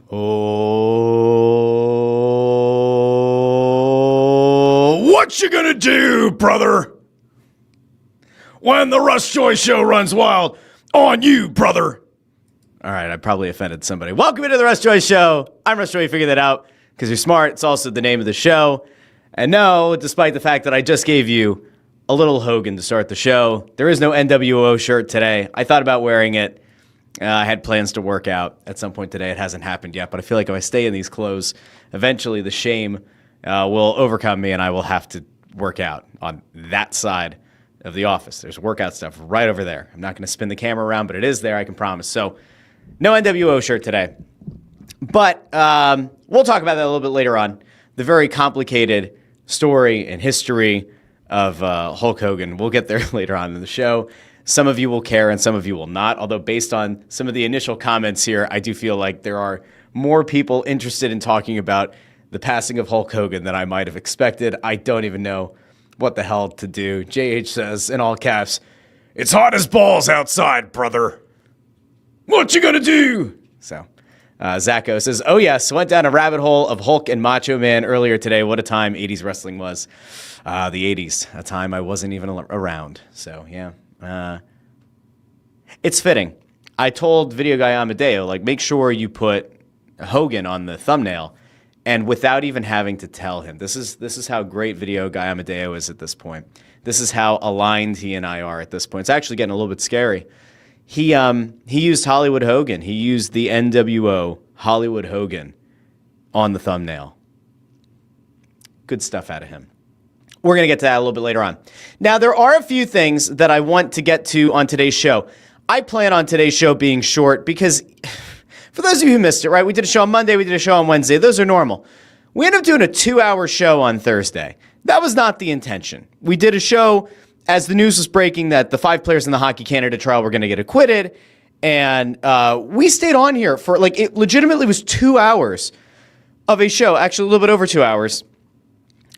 Oh, what you gonna do, brother? When the Russ Joy Show runs wild on you, brother. All right, I probably offended somebody. Welcome into the Russ Joy Show. I'm Russ Joy. You figured that out because you're smart. It's also the name of the show. And no, despite the fact that I just gave you a little Hogan to start the show, there is no NWO shirt today. I thought about wearing it. I had plans to work out at some point today. It hasn't happened yet, but I feel like if I stay in these clothes, eventually the shame will overcome me and I will have to work out on that side of the office. There's workout stuff right over there. I'm not going to spin the camera around, but it is there, I can promise. So no NWO shirt today. But we'll talk about that a little bit later on. The very complicated story and history of Hulk Hogan. We'll get there later on in the show. Some of you will care and some of you will not. Although based on some of the initial comments here, I do feel like there are more people interested in talking about the passing of Hulk Hogan than I might have expected. I don't even know what the hell to do. JH says, in all caps, "It's hot as balls outside, brother. What you gonna do?" So Zacho says, "Oh yes, went down a rabbit hole of Hulk and Macho Man earlier today. What a time 80s wrestling was." The 80s, a time I wasn't even around. So yeah. It's fitting. I told video guy Amadeo, like, make sure you put Hogan on the thumbnail, and without even having to tell him. This is how great video guy Amadeo is at this point. This is how aligned he and I are at this point. It's actually getting a little bit scary. He used Hollywood Hogan. He used the NWO Hollywood Hogan on the thumbnail. Good stuff out of him. We're going to get to that a little bit later on. Now, there are a few things that I want to get to on today's show. I plan on today's show being short because, for those of you who missed it, right, we did a show on Monday, we did a show on Wednesday. Those are normal. We ended up doing a 2-hour show on Thursday. That was not the intention. We did a show as the news was breaking that the 5 players in the Hockey Canada trial were going to get acquitted, and we stayed on here for, like, it legitimately was 2 hours of a show, actually a little bit over 2 hours,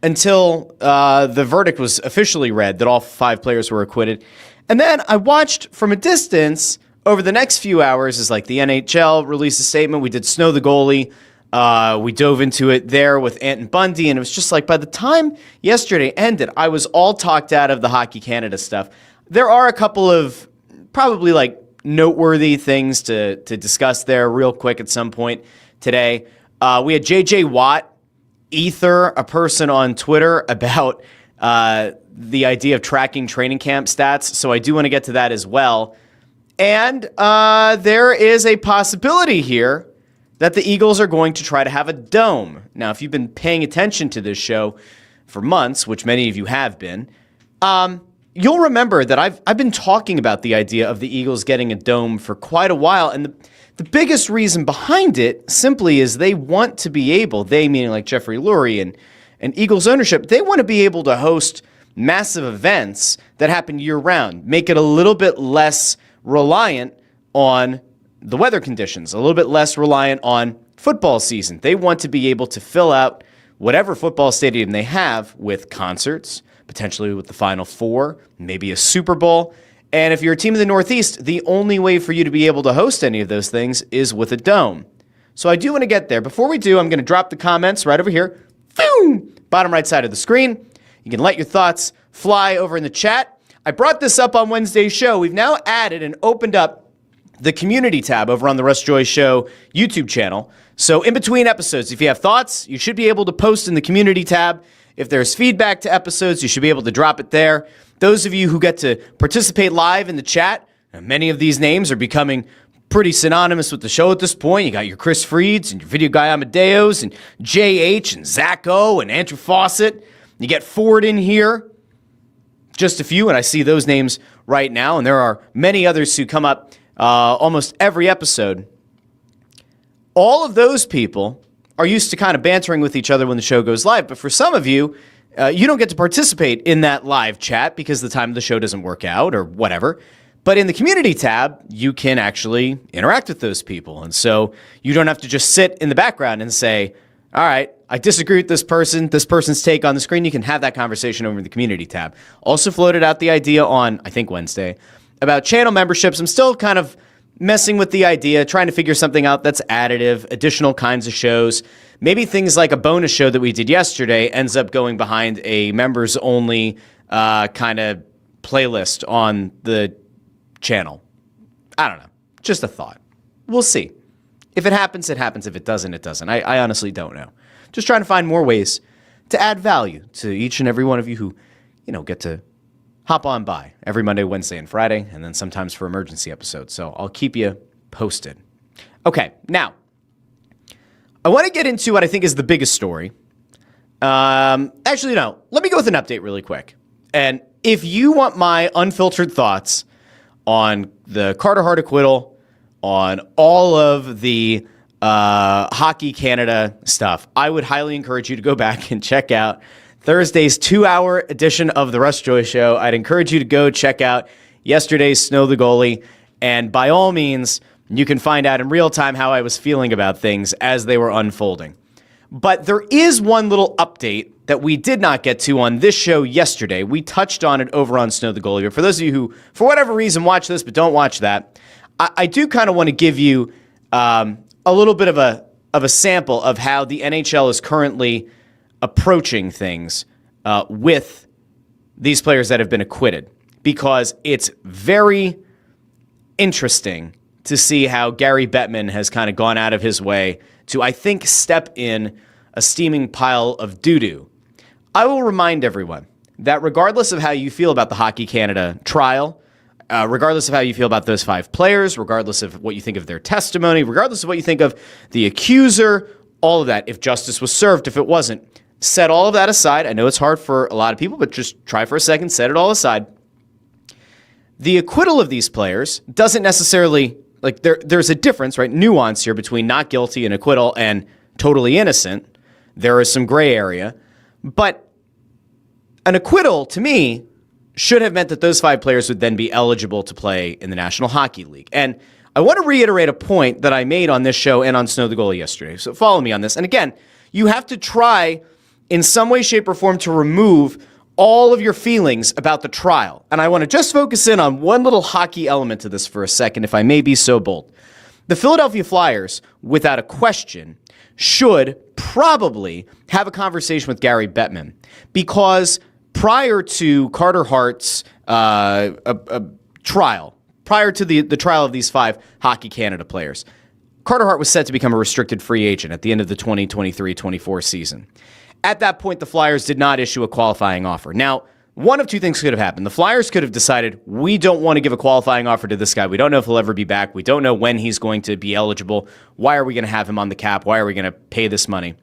until the verdict was officially read that all 5 players were acquitted. And then I watched from a distance over the next few hours as like the NHL released a statement. We did Snow the Goalie. We dove into it there with Ant and Bundy. And it was just like by the time yesterday ended, I was all talked out of the Hockey Canada stuff. There are a couple of probably like noteworthy things to discuss there real quick at some point today. We had JJ Watt ether a person on Twitter about the idea of tracking training camp stats, so I do want to get to that as well. And there is a possibility here that the Eagles are going to try to have a dome. Now, if you've been paying attention to this show for months, which many of you have been, you'll remember that I've been talking about the idea of the Eagles getting a dome for quite a while, and the biggest reason behind it simply is they want to be able, they meaning like Jeffrey Lurie and Eagles ownership, they want to be able to host massive events that happen year-round, make it a little bit less reliant on the weather conditions, a little bit less reliant on football season. They want to be able to fill out whatever football stadium they have with concerts, potentially with the Final Four, maybe a Super Bowl. And if you're a team in the Northeast, the only way for you to be able to host any of those things is with a dome. So I do want to get there. Before we do, I'm going to drop the comments right over here. Boom! Bottom right side of the screen. You can let your thoughts fly over in the chat. I brought this up on Wednesday's show. We've now added and opened up the community tab over on the Russ Joy Show YouTube channel. So in between episodes, if you have thoughts, you should be able to post in the community tab. If there's feedback to episodes, you should be able to drop it there. Those of you who get to participate live in the chat, many of these names are becoming pretty synonymous with the show at this point. You got your Chris Freeds and your video guy Amadeus and JH and Zacho and Andrew Fawcett. You get Ford in here, just a few, and I see those names right now, and there are many others who come up almost every episode. All of those people are used to kind of bantering with each other when the show goes live, but for some of you, you don't get to participate in that live chat because the time of the show doesn't work out or whatever. But in the community tab, you can actually interact with those people. And so you don't have to just sit in the background and say, all right, I disagree with this person's take on the screen. You can have that conversation over in the community tab. Also floated out the idea on, I think, Wednesday, about channel memberships. I'm still kind of messing with the idea, trying to figure something out that's additive, additional kinds of shows. Maybe things like a bonus show that we did yesterday ends up going behind a members-only kind of playlist on the channel. I don't know. Just a thought. We'll see. If it happens, it happens. If it doesn't, it doesn't. I honestly don't know. Just trying to find more ways to add value to each and every one of you who, get to hop on by every Monday, Wednesday, and Friday, and then sometimes for emergency episodes. So I'll keep you posted. Okay, now, I want to get into what I think is the biggest story. Actually, no. Let me go with an update really quick. And if you want my unfiltered thoughts on the Carter Hart acquittal, on all of the Hockey Canada stuff, I would highly encourage you to go back and check out Thursday's 2-hour edition of the Russ Joy Show. I'd encourage you to go check out yesterday's Snow the Goalie, and by all means, you can find out in real time how I was feeling about things as they were unfolding. But there is one little update that we did not get to on this show yesterday. We touched on it over on Snow the Goalie, but for those of you who, for whatever reason, watch this but don't watch that, I do kind of want to give you a little bit of a sample of how the NHL is currently approaching things with these players that have been acquitted, because it's very interesting to see how Gary Bettman has kind of gone out of his way to, I think, step in a steaming pile of doo-doo. I will remind everyone that regardless of how you feel about the Hockey Canada trial, regardless of how you feel about those 5 players, regardless of what you think of their testimony, regardless of what you think of the accuser, all of that, if justice was served, if it wasn't, set all of that aside. I know it's hard for a lot of people, but just try for a second, set it all aside. The acquittal of these players doesn't necessarily, there's a difference, right? Nuance here between not guilty and acquittal and totally innocent. There is some gray area. But an acquittal, to me, should have meant that those 5 players would then be eligible to play in the National Hockey League. And I want to reiterate a point that I made on this show and on Snow the Goalie yesterday. So follow me on this. And again, you have to try in some way, shape, or form to remove all of your feelings about the trial. And I want to just focus in on one little hockey element to this for a second, if I may be so bold. The Philadelphia Flyers, without a question, should probably have a conversation with Gary Bettman, because prior to Carter Hart's trial, prior to the trial of these 5 Hockey Canada players, Carter Hart was set to become a restricted free agent at the end of the 2023-24 season. At that point, the Flyers did not issue a qualifying offer. Now, one of two things could have happened. The Flyers could have decided, we don't want to give a qualifying offer to this guy. We don't know if he'll ever be back. We don't know when he's going to be eligible. Why are we going to have him on the cap? Why are we going to pay this money?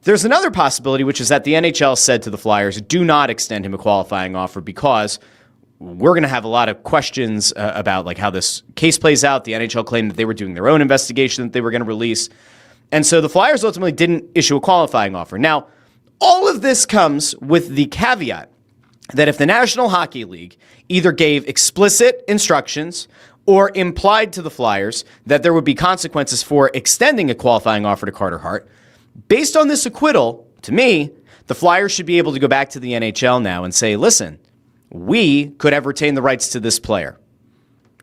There's another possibility, which is that the NHL said to the Flyers, do not extend him a qualifying offer, because we're going to have a lot of questions about how this case plays out. The NHL claimed that they were doing their own investigation that they were going to release. And so the Flyers ultimately didn't issue a qualifying offer. Now, all of this comes with the caveat that if the National Hockey League either gave explicit instructions or implied to the Flyers that there would be consequences for extending a qualifying offer to Carter Hart, based on this acquittal, to me, the Flyers should be able to go back to the NHL now and say, listen, we could have retained the rights to this player.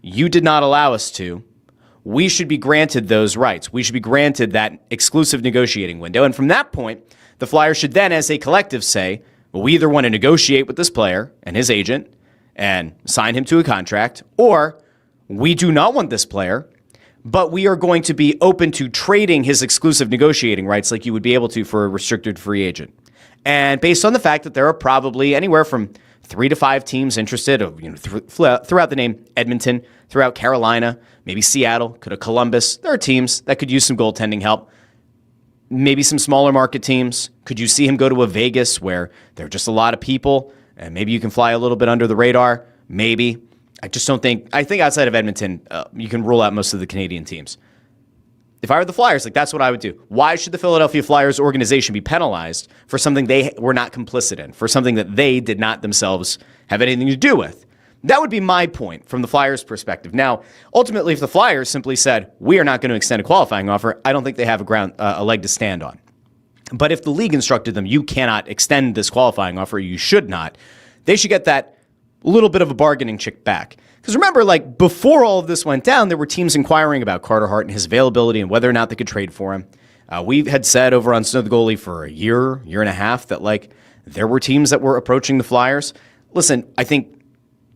You did not allow us to. We should be granted those rights. We should be granted that exclusive negotiating window. And from that point, the Flyers should then, as a collective, say, well, we either want to negotiate with this player and his agent and sign him to a contract, or we do not want this player, but we are going to be open to trading his exclusive negotiating rights like you would be able to for a restricted free agent. And based on the fact that there are probably anywhere from 3 to 5 teams interested, throughout the name Edmonton, throughout Carolina, maybe Seattle, could have Columbus. There are teams that could use some goaltending help. Maybe some smaller market teams. Could you see him go to a Vegas where there are just a lot of people and maybe you can fly a little bit under the radar? Maybe. I just don't think, I think outside of Edmonton, you can rule out most of the Canadian teams. If I were the Flyers, that's what I would do. Why should the Philadelphia Flyers organization be penalized for something they were not complicit in, for something that they did not themselves have anything to do with? That would be my point from the Flyers' perspective. Now, ultimately, if the Flyers simply said, we are not going to extend a qualifying offer, I don't think they have a leg to stand on. But if the league instructed them, you cannot extend this qualifying offer, you should not, they should get that a little bit of a bargaining chip back. Because remember, like before all of this went down, there were teams inquiring about Carter Hart and his availability and whether or not they could trade for him. We had said over on Snow the Goalie for a year and a half that like there were teams that were approaching the Flyers. Listen, I think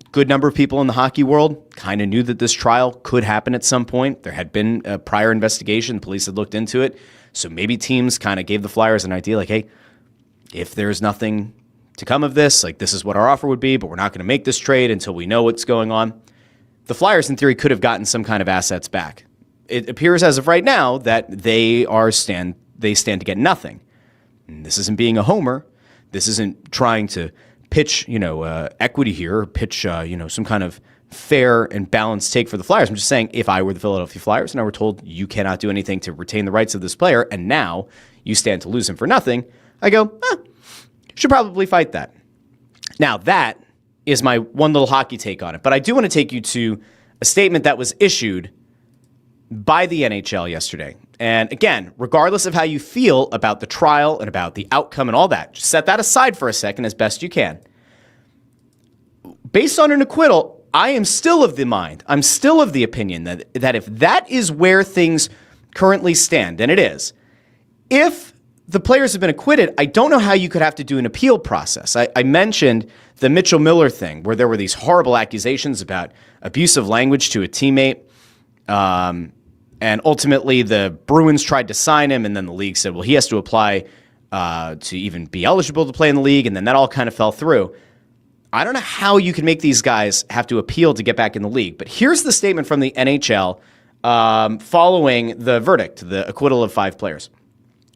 a good number of people in the hockey world kind of knew that this trial could happen at some point. There had been a prior investigation. The police had looked into it. So maybe teams kind of gave the Flyers an idea like, hey, if there's nothing to come of this, like this is what our offer would be, but we're not going to make this trade until we know what's going on. The Flyers, in theory, could have gotten some kind of assets back. It appears as of right now that they stand to get nothing. And this isn't being a homer. This isn't trying to pitch, equity here, or pitch, some kind of fair and balanced take for the Flyers. I'm just saying, if I were the Philadelphia Flyers and I were told you cannot do anything to retain the rights of this player, and now you stand to lose him for nothing, I go, should probably fight that. Now, that is my one little hockey take on it. But I do want to take you to a statement that was issued by the NHL yesterday. And again, regardless of how you feel about the trial and about the outcome and all that, just set that aside for a second as best you can. Based on an acquittal, I am still of the opinion that if that is where things currently stand, and it is, if the players have been acquitted, I don't know how you could have to do an appeal process. I mentioned the Mitchell Miller thing where there were these horrible accusations about abusive language to a teammate. And ultimately, the Bruins tried to sign him, and then the league said, well, he has to apply to even be eligible to play in the league, and then that all kind of fell through. I don't know how you can make these guys have to appeal to get back in the league, but here's the statement from the NHL following the verdict, the acquittal of 5 players.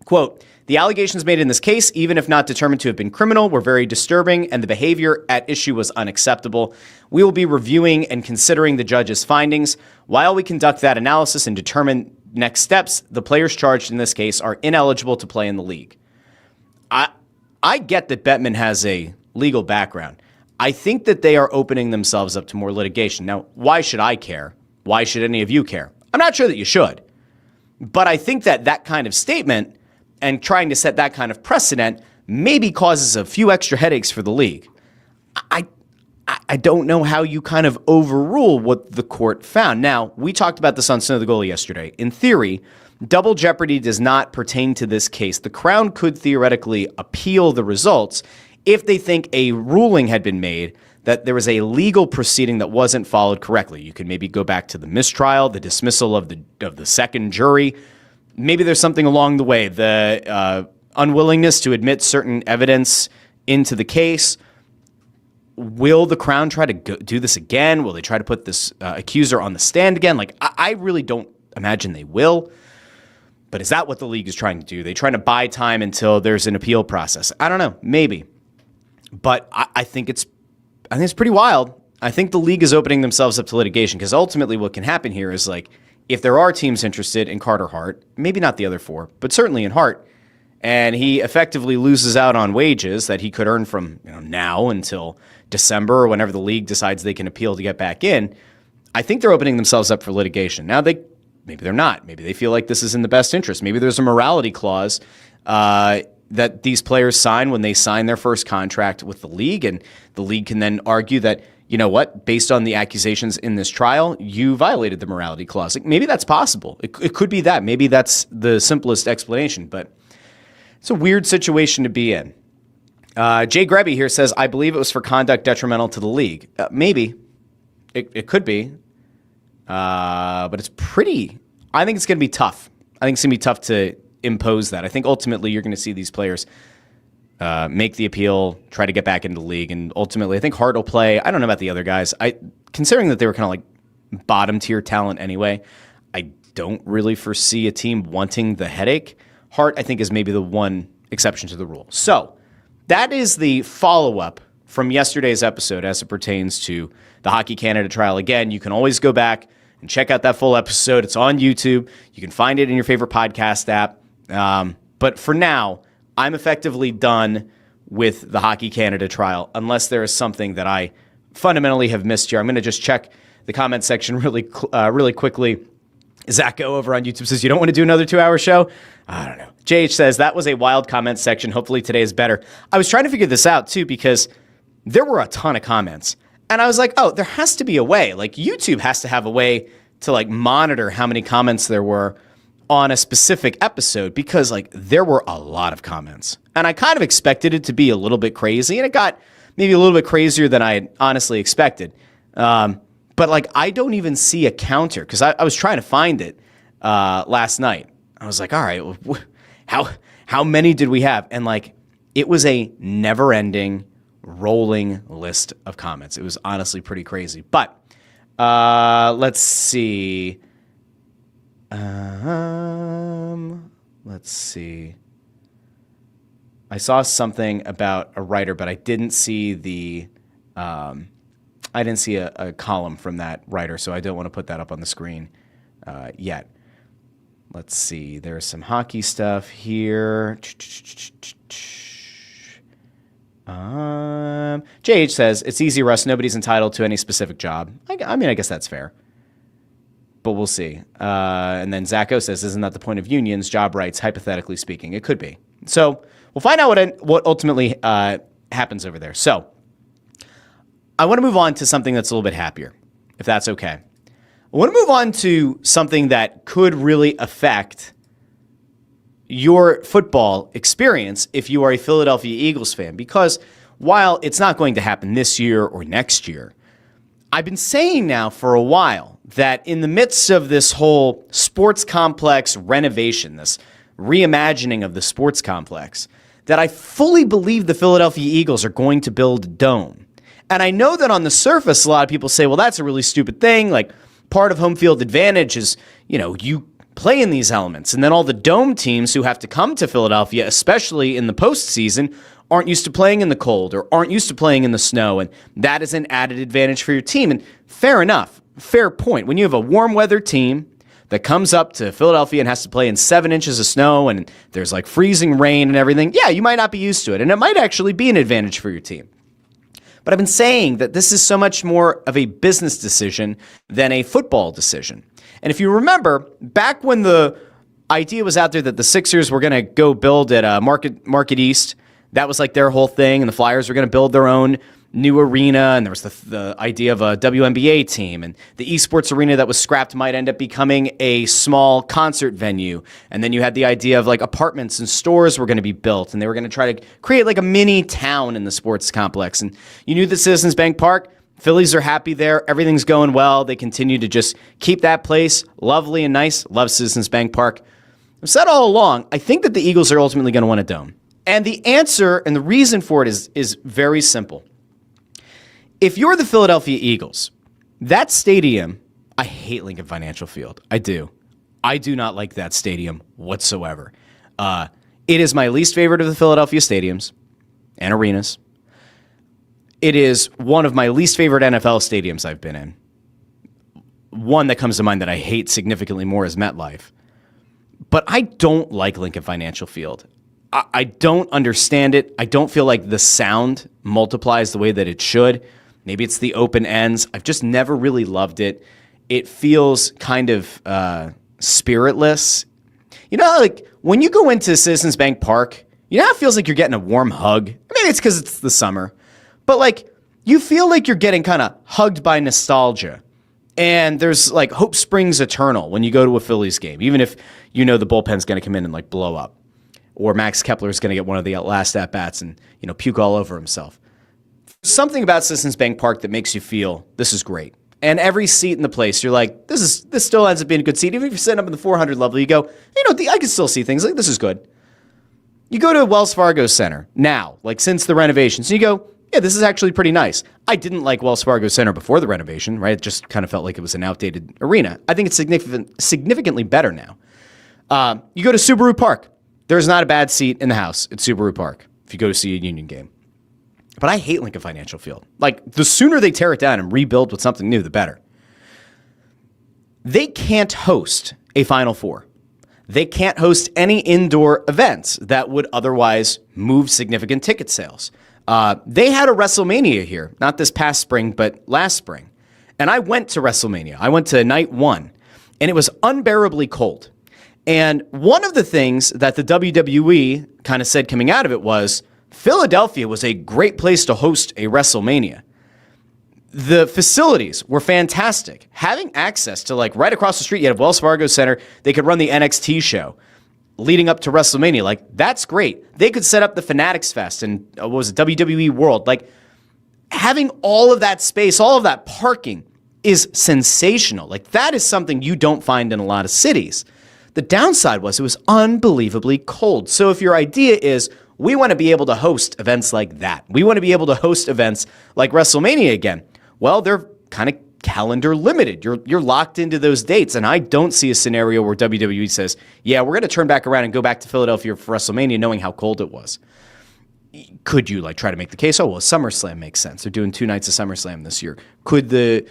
Quote, "The allegations made in this case, even if not determined to have been criminal, were very disturbing, and the behavior at issue was unacceptable. We will be reviewing and considering the judge's findings. While we conduct that analysis and determine next steps, the players charged in this case are ineligible to play in the league." I get that Bettman has a legal background. I think that they are opening themselves up to more litigation. Now, why should I care? Why should any of you care? I'm not sure that you should. But I think that that kind of statement and trying to set that kind of precedent maybe causes a few extra headaches for the league. I don't know how you kind of overrule what the court found. Now, we talked about this on Snow the Goalie yesterday. In theory, double jeopardy does not pertain to this case. The Crown could theoretically appeal the results if they think a ruling had been made that there was a legal proceeding that wasn't followed correctly. You could maybe go back to the mistrial, the dismissal of the second jury. Maybe there's something along the way, the unwillingness to admit certain evidence into the case. Will the Crown try to do this again? Will they try to put this accuser on the stand again? Like, I really don't imagine they will. But is that what the league is trying to do? They trying to buy time until there's an appeal process? I don't know. Maybe. But I think it's pretty wild. I think the league is opening themselves up to litigation because ultimately what can happen here is like, if there are teams interested in Carter Hart, maybe not the other 4, but certainly in Hart, and he effectively loses out on wages that he could earn from now until December or whenever the league decides they can appeal to get back in, I think they're opening themselves up for litigation. Now, maybe they're not. Maybe they feel like this is in the best interest. Maybe there's a morality clause that these players sign when they sign their first contract with the league, and the league can then argue that, you know what, based on the accusations in this trial, you violated the morality clause. Like, maybe that's possible. It could be that. Maybe that's the simplest explanation, but it's a weird situation to be in. Jay Grebby here says, I believe it was for conduct detrimental to the league. Maybe. It could be. But it's I think it's going to be tough. I think it's going to be tough to impose that. I think ultimately you're going to see these players make the appeal, try to get back into the league, and ultimately I think Hart will play. I don't know about the other guys. Considering that they were kind of like bottom tier talent anyway, I don't really foresee a team wanting the headache. Hart, I think, is maybe the one exception to the rule. So that is the follow-up from yesterday's episode as it pertains to the Hockey Canada trial. Again, you can always go back and check out that full episode. It's on YouTube. You can find it in your favorite podcast app. But for now, I'm effectively done with the Hockey Canada trial, unless there is something that I fundamentally have missed here. I'm going to just check the comment section really quickly. Zacho over on YouTube says, you don't want to do another 2-hour show? I don't know. JH says, that was a wild comment section. Hopefully today is better. I was trying to figure this out, too, because there were a ton of comments. And I was like, oh, there has to be a way. Like YouTube has to have a way to like monitor how many comments there were on a specific episode, because like there were a lot of comments. And I kind of expected it to be a little bit crazy, and it got maybe a little bit crazier than I had honestly expected. But like I don't even see a counter, because I was trying to find it last night. I was like, all right, how many did we have? And like it was a never-ending rolling list of comments. It was honestly pretty crazy. But let's see. Let's see. I saw something about a writer, but I didn't see the. I didn't see a column from that writer, so I don't want to put that up on the screen yet. Let's see. There's some hockey stuff here. JH says, it's easy, Russ. Nobody's entitled to any specific job. I mean, I guess that's fair. But we'll see. And then Zacho says, isn't that the point of unions, job rights, hypothetically speaking? It could be. So we'll find out what ultimately happens over there. So I want to move on to something that's a little bit happier, if that's okay. I want to move on to something that could really affect your football experience if you are a Philadelphia Eagles fan, because while it's not going to happen this year or next year, I've been saying now for a while that in the midst of this whole sports complex renovation, this reimagining of the sports complex, that I fully believe the Philadelphia Eagles are going to build a dome. And I know that on the surface, a lot of people say, well, that's a really stupid thing. Like, part of home field advantage is, you play in these elements. And then all the dome teams who have to come to Philadelphia, especially in the postseason, aren't used to playing in the cold or aren't used to playing in the snow. And that is an added advantage for your team. And fair enough, fair point. When you have a warm weather team that comes up to Philadelphia and has to play in 7 inches of snow and there's like freezing rain and everything, yeah, you might not be used to it. And it might actually be an advantage for your team. But I've been saying that this is so much more of a business decision than a football decision. And if you remember, back when the idea was out there that the Sixers were going to go build at Market East, that was like their whole thing, and the Flyers were going to build their own new arena, and there was the idea of a WNBA team, and the esports arena that was scrapped might end up becoming a small concert venue. And then you had the idea of like apartments and stores were going to be built, and they were going to try to create like a mini town in the sports complex. And you knew that Citizens Bank Park, Phillies are happy there. Everything's going well. They continue to just keep that place lovely and nice. Love Citizens Bank Park. I've said all along, I think that the Eagles are ultimately going to want a dome. And the answer and the reason for it is very simple. If you're the Philadelphia Eagles, that stadium, I hate Lincoln Financial Field. I do. I do not like that stadium whatsoever. It is my least favorite of the Philadelphia stadiums and arenas. It is one of my least favorite NFL stadiums I've been in. One that comes to mind that I hate significantly more is MetLife. But I don't like Lincoln Financial Field. I don't understand it. I don't feel like the sound multiplies the way that it should. Maybe it's the open ends. I've just never really loved it. It feels kind of spiritless. Like when you go into Citizens Bank Park, you know how it feels like you're getting a warm hug? Maybe it's because it's the summer. But like you feel like you're getting kind of hugged by nostalgia. And there's like hope springs eternal when you go to a Phillies game, even if you know the bullpen's going to come in and like blow up. Or Max Kepler is going to get one of the last at-bats and, puke all over himself. Something about Citizens Bank Park that makes you feel this is great. And every seat in the place, you're like, this still ends up being a good seat. Even if you're sitting up in the 400 level, you go, I can still see things. Like, this is good. You go to Wells Fargo Center now, like since the renovations, and you go, yeah, this is actually pretty nice. I didn't like Wells Fargo Center before the renovation, right? It just kind of felt like it was an outdated arena. I think it's significantly better now. You go to Subaru Park. There's not a bad seat in the house at Subaru Park if you go to see a Union game. But I hate Lincoln Financial Field. Like, the sooner they tear it down and rebuild with something new, the better. They can't host a Final Four. They can't host any indoor events that would otherwise move significant ticket sales. They had a WrestleMania here, not this past spring, but last spring. And I went to WrestleMania. I went to night 1, and it was unbearably cold. And one of the things that the WWE kind of said coming out of it was Philadelphia was a great place to host a WrestleMania. The facilities were fantastic. Having access to, like, right across the street, you have Wells Fargo Center. They could run the NXT show leading up to WrestleMania. Like, that's great. They could set up the Fanatics Fest and what was it, WWE World. Like, having all of that space, all of that parking is sensational. Like, that is something you don't find in a lot of cities. The downside was it was unbelievably cold. So if your idea is, we want to be able to host events like that, we want to be able to host events like WrestleMania again, well, they're kind of calendar limited. You're locked into those dates. And I don't see a scenario where WWE says, yeah, we're going to turn back around and go back to Philadelphia for WrestleMania knowing how cold it was. Could you, like, try to make the case, oh, well, SummerSlam makes sense. They're doing 2 nights of SummerSlam this year. Could the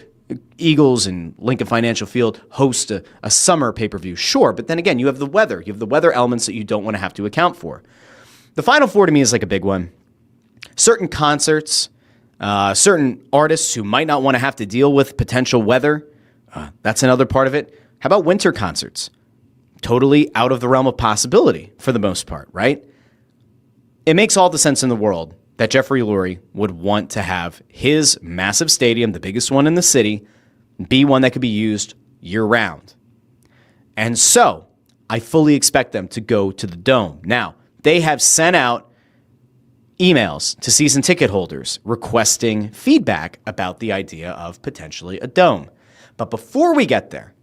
Eagles and Lincoln Financial Field host a summer pay-per-view? Sure, but then again, you have the weather. You have the weather elements that you don't want to have to account for. The Final Four to me is like a big one. Certain concerts, certain artists who might not want to have to deal with potential weather, that's another part of it. How about winter concerts? Totally out of the realm of possibility for the most part, right? It makes all the sense in the world that Jeffrey Lurie would want to have his massive stadium, the biggest one in the city, be one that could be used year-round. And so I fully expect them to go to the Dome. Now, they have sent out emails to season ticket holders requesting feedback about the idea of potentially a Dome. But before we get there,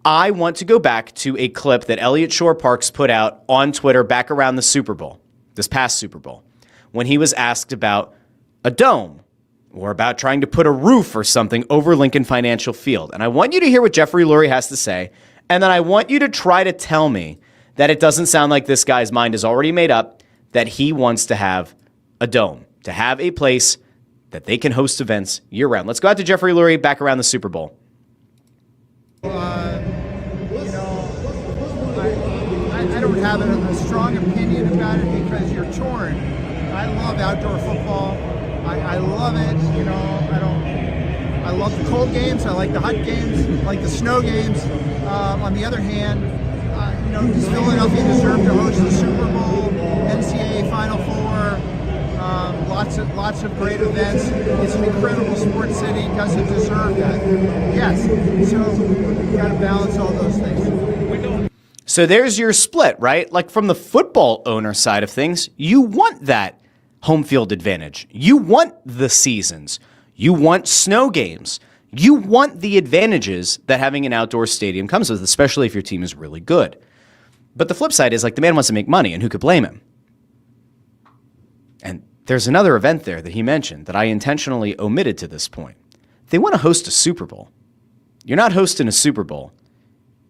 I want to go back to a clip that Elliott Shore-Parks put out on Twitter back around the Super Bowl, this past Super Bowl, when he was asked about a dome or about trying to put a roof or something over Lincoln Financial Field. And I want you to hear what Jeffrey Lurie has to say, and then I want you to try to tell me that it doesn't sound like this guy's mind is already made up, that he wants to have a dome, to have a place that they can host events year-round. Let's go out to Jeffrey Lurie back around the Super Bowl. I don't have a strong opinion about it because you're torn. I love outdoor football. I love it. I love the cold games. I like the hot games. I like the snow games. On the other hand, does Philadelphia deserve to host the Super Bowl, NCAA Final Four? Lots of great events. It's an incredible sports city. Does it deserve that? Yes. So you got to balance all those things. So there's your split, right? Like, from the football owner side of things, you want that home field advantage. You want the seasons. You want snow games. You want the advantages that having an outdoor stadium comes with, especially if your team is really good. But the flip side is, like, the man wants to make money, and who could blame him? And there's another event there that he mentioned that I intentionally omitted to this point. They want to host a Super Bowl. You're not hosting a Super Bowl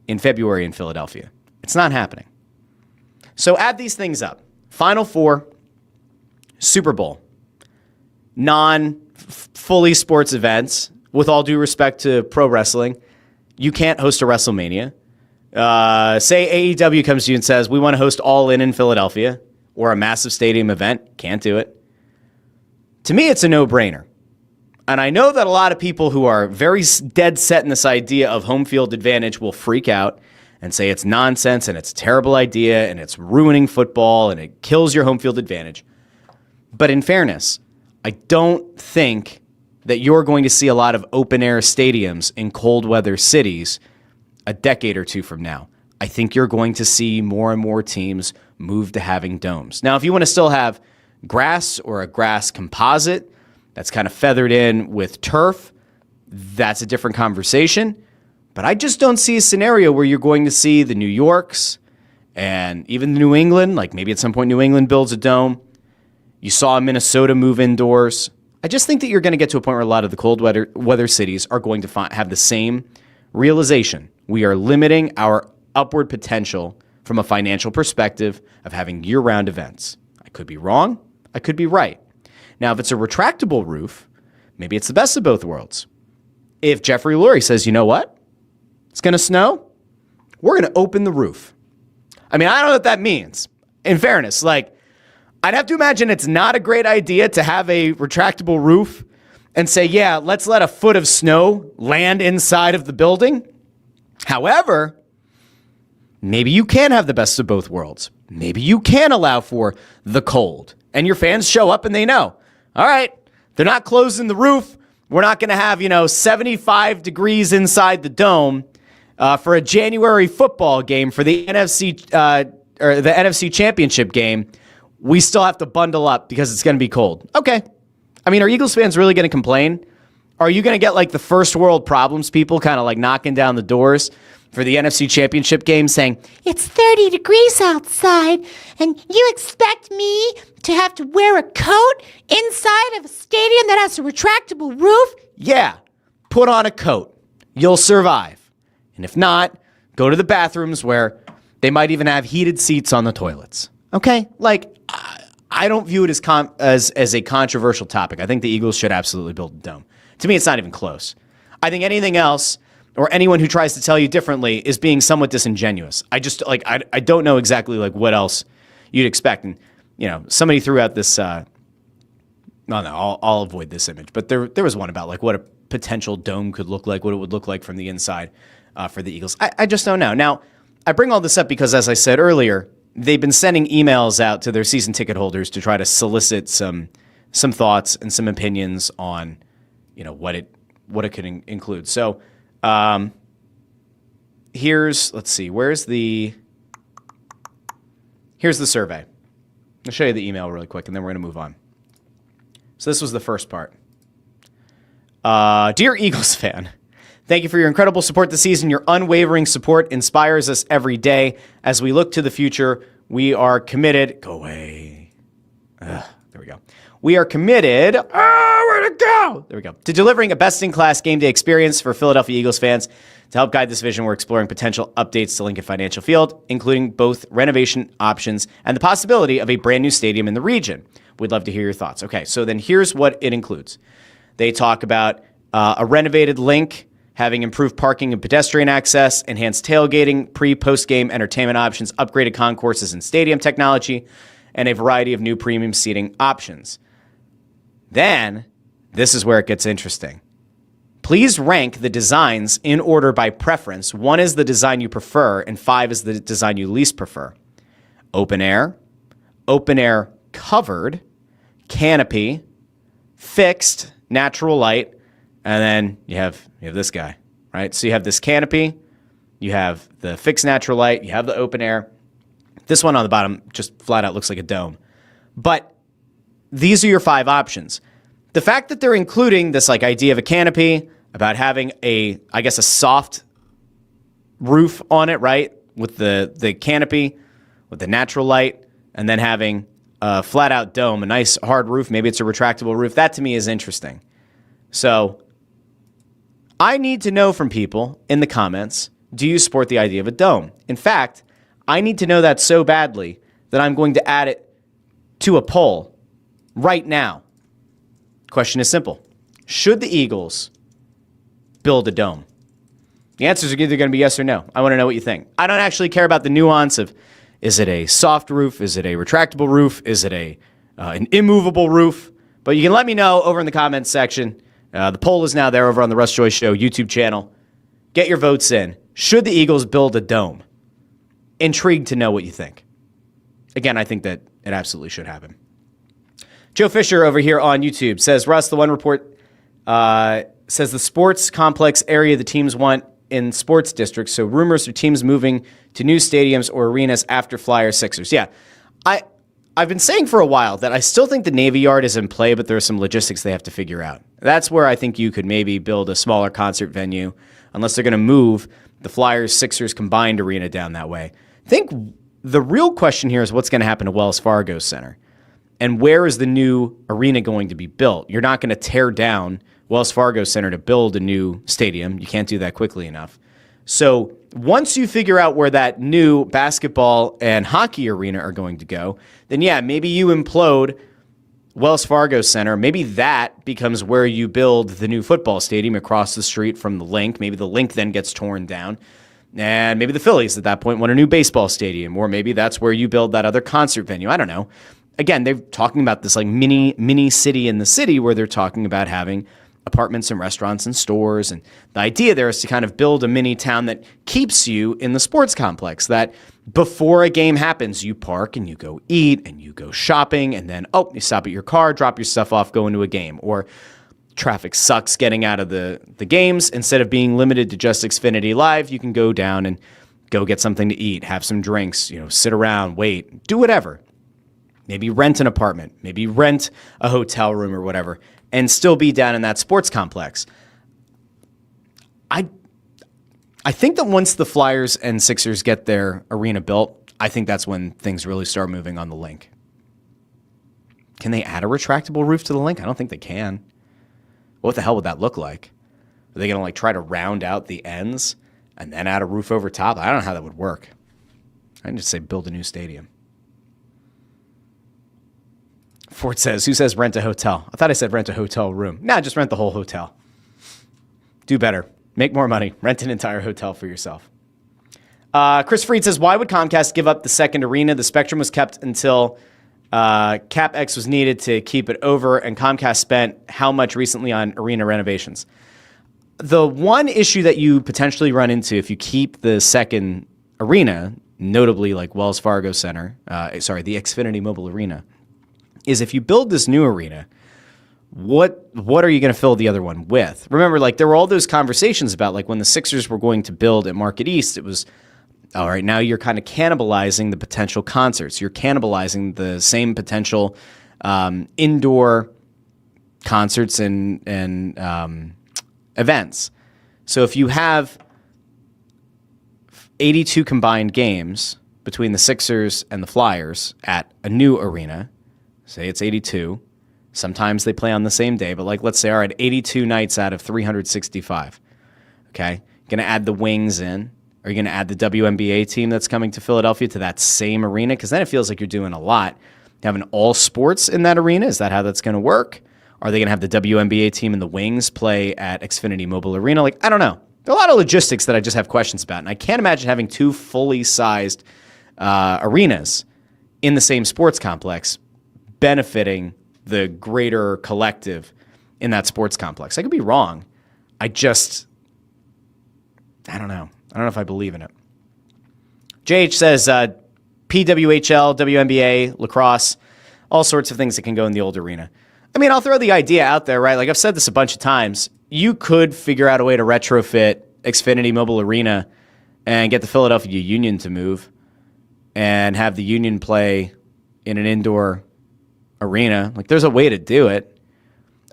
in February in Philadelphia. It's not happening. So add these things up. Final Four, Super Bowl, non-fully sports events, with all due respect to pro wrestling. You can't host a WrestleMania. Say AEW comes to you and says, we want to host All In Philadelphia or a massive stadium event. Can't do it. To me, it's a no-brainer. And I know that a lot of people who are very dead set in this idea of home field advantage will freak out and say it's nonsense and it's a terrible idea and it's ruining football and it kills your home field advantage. But in fairness, I don't think that you're going to see a lot of open-air stadiums in cold weather cities a decade or two from now. I think you're going to see more and more teams move to having domes. Now, if you want to still have grass or a grass composite that's kind of feathered in with turf, that's a different conversation. But I just don't see a scenario where you're going to see the New Yorks and even New England, like maybe at some point New England builds a dome. You saw Minnesota move indoors. I just think that you're going to get to a point where a lot of the cold weather cities are going to have the same realization. We are limiting our upward potential from a financial perspective of having year-round events. I could be wrong. I could be right. Now, if it's a retractable roof, maybe it's the best of both worlds. If Jeffrey Lurie says, you know what? It's going to snow. We're going to open the roof. I mean, I don't know what that means. In fairness, like, I'd have to imagine it's not a great idea to have a retractable roof and say, yeah, let's let a foot of snow land inside of the building. However, maybe you can have the best of both worlds. Maybe you can allow for the cold. And your fans show up and they know, all right, they're not closing the roof. We're not going to have, 75 degrees inside the dome for a January football game for the NFC Championship game. We still have to bundle up because it's going to be cold. Okay. I mean, are Eagles fans really going to complain? Are you going to get like the first world problems people kind of like knocking down the doors for the NFC Championship game saying, it's 30 degrees outside, and you expect me to have to wear a coat inside of a stadium that has a retractable roof? yeah, put on a coat. You'll survive. And if not, go to the bathrooms where they might even have heated seats on the toilets. Okay? Like, I don't view it as a controversial topic. I think the Eagles should absolutely build a dome. To me, it's not even close. I think anything else or anyone who tries to tell you differently is being somewhat disingenuous. I just, I don't know exactly, what else you'd expect. And, somebody threw out this, no, I'll avoid this image. But there was one about, what a potential dome could look like, what it would look like from the inside for the Eagles. I just don't know. Now, I bring all this up because, as I said earlier, they've been sending emails out to their season ticket holders to try to solicit some thoughts and some opinions on, what it could include. So, here's the survey. I'll show you the email really quick, and then we're going to move on. So this was the first part. Dear Eagles fan, thank you for your incredible support this season. Your unwavering support inspires us every day. As we look to the future, we are committed. Go away. There we go. We are committed. Where'd it go? There we go. To delivering a best-in-class game day experience for Philadelphia Eagles fans. To help guide this vision, we're exploring potential updates to Lincoln Financial Field, including both renovation options and the possibility of a brand new stadium in the region. We'd love to hear your thoughts. Okay, so then here's what it includes. They talk about a renovated link, having improved parking and pedestrian access, enhanced tailgating, pre-post-game entertainment options, upgraded concourses and stadium technology, and a variety of new premium seating options. Then, this is where it gets interesting. Please rank the designs in order by preference. 1 is the design you prefer, and 5 is the design you least prefer. Open air covered, canopy, fixed, natural light, and then you have this guy, right? So you have this canopy, you have the fixed natural light, you have the open air. This one on the bottom just flat out looks like a dome. But these are your 5 options. The fact that they're including this idea of a canopy, about having a soft roof on it, right? With the canopy, with the natural light, and then having a flat out dome, a nice hard roof. Maybe it's a retractable roof. That to me is interesting. So I need to know from people in the comments, do you support the idea of a dome? In fact, I need to know that so badly that I'm going to add it to a poll right now. Question is simple. Should the Eagles build a dome? The answers are either going to be yes or no. I want to know what you think. I don't actually care about the nuance of, is it a soft roof? Is it a retractable roof? Is it an immovable roof? But you can let me know over in the comments section. The poll is now there over on the Russ Joy Show YouTube channel. Get your votes in. Should the Eagles build a dome? Intrigued to know what you think. Again, I think that it absolutely should happen. Joe Fisher over here on YouTube says, Russ, the one report says the sports complex area the teams want in sports districts. So rumors of teams moving to new stadiums or arenas after Flyers Sixers. Yeah, I've been saying for a while that I still think the Navy Yard is in play, but there are some logistics they have to figure out. That's where I think you could maybe build a smaller concert venue, unless they're going to move the Flyers Sixers combined arena down that way. I think the real question here is what's going to happen to Wells Fargo Center. And where is the new arena going to be built? You're not going to tear down Wells Fargo Center to build a new stadium. You can't do that quickly enough. So once you figure out where that new basketball and hockey arena are going to go, then yeah, maybe you implode Wells Fargo Center. Maybe that becomes where you build the new football stadium across the street from the Link. Maybe the Link then gets torn down. And maybe the Phillies at that point want a new baseball stadium. Or maybe that's where you build that other concert venue. I don't know. Again, they're talking about this mini city in the city where they're talking about having apartments and restaurants and stores. And the idea there is to kind of build a mini town that keeps you in the sports complex, that before a game happens, you park and you go eat and you go shopping and then, you stop at your car, drop your stuff off, go into a game. Or traffic sucks getting out of the games, instead of being limited to just Xfinity Live, you can go down and go get something to eat, have some drinks, sit around, wait, do whatever. Maybe rent an apartment, maybe rent a hotel room or whatever, and still be down in that sports complex. I think that once the Flyers and Sixers get their arena built, I think that's when things really start moving on the link. Can they add a retractable roof to the link? I don't think they can. What the hell would that look like? Are they going to try to round out the ends and then add a roof over top? I don't know how that would work. I just say build a new stadium. Ford says, who says rent a hotel? I thought I said rent a hotel room. Nah, just rent the whole hotel. Do better. Make more money. Rent an entire hotel for yourself. Chris Freed says, why would Comcast give up the second arena? The spectrum was kept until CapEx was needed to keep it over, and Comcast spent how much recently on arena renovations? The one issue that you potentially run into if you keep the second arena, notably like Wells Fargo Center, the Xfinity Mobile Arena, is if you build this new arena, what are you going to fill the other one with? Remember, there were all those conversations about when the Sixers were going to build at Market East, it was, all right, now you're kind of cannibalizing the potential concerts. You're cannibalizing the same potential indoor concerts and events. So if you have 82 combined games between the Sixers and the Flyers at a new arena, say it's 82, sometimes they play on the same day, but let's say, all right, 82 nights out of 365. Okay? You're going to add the Wings in. Are you going to add the WNBA team that's coming to Philadelphia to that same arena? Because then it feels like you're doing a lot. Having all sports in that arena, is that how that's going to work? Are they going to have the WNBA team and the Wings play at Xfinity Mobile Arena? I don't know. There are a lot of logistics that I just have questions about, and I can't imagine having two fully sized arenas in the same sports complex benefiting the greater collective in that sports complex. I could be wrong. I don't know. I don't know if I believe in it. JH says PWHL, WNBA, lacrosse, all sorts of things that can go in the old arena. I mean, I'll throw the idea out there, right? I've said this a bunch of times. You could figure out a way to retrofit Xfinity Mobile Arena and get the Philadelphia Union to move and have the Union play in an indoor arena. There's a way to do it.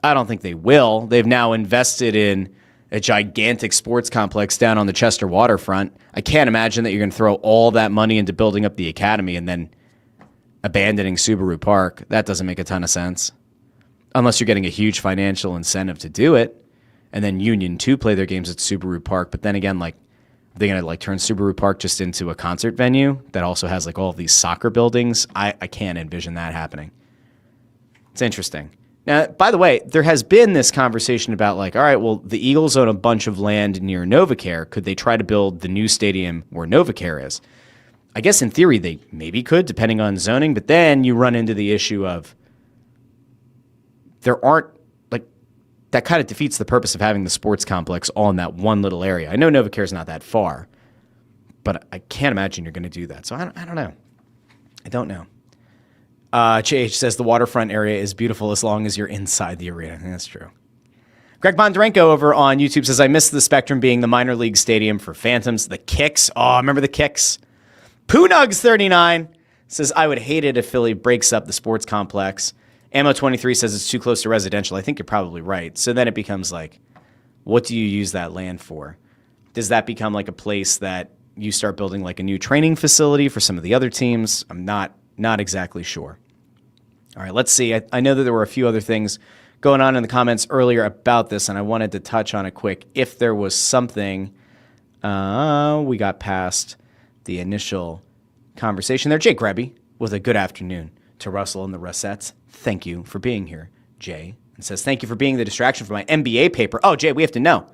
I don't think they will. They've now invested in a gigantic sports complex down on the Chester waterfront. I can't imagine that you're going to throw all that money into building up the academy and then abandoning Subaru Park. That doesn't make a ton of sense. Unless you're getting a huge financial incentive to do it. And then Union 2 play their games at Subaru Park. But then again, they're going to turn Subaru Park just into a concert venue that also has all of these soccer buildings. I can't envision that happening. It's interesting. Now, by the way, there has been this conversation about all right, well, the Eagles own a bunch of land near NovaCare. Could they try to build the new stadium where NovaCare is? I guess in theory they maybe could, depending on zoning. But then you run into the issue of there aren't, that kind of defeats the purpose of having the sports complex all in that one little area. I know NovaCare is not that far, but I can't imagine you're going to do that. So I don't know. I don't know. JH says the waterfront area is beautiful as long as you're inside the arena. I think that's true. Greg Bondarenko over on YouTube says, I miss the Spectrum being the minor league stadium for Phantoms. The Kicks. Oh, remember the Kicks? Poonugs39 says, I would hate it if Philly breaks up the sports complex. Ammo23 says it's too close to residential. I think you're probably right. So then it becomes what do you use that land for? Does that become a place that you start building a new training facility for some of the other teams? I'm not exactly sure. All right, let's see. I know that there were a few other things going on in the comments earlier about this, and I wanted to touch on it quick. If there was something, we got past the initial conversation there. Jay Grebby with a good afternoon to Russell and the Russettes. Thank you for being here, Jay. And says, thank you for being the distraction for my MBA paper. Oh, Jay, we have to know.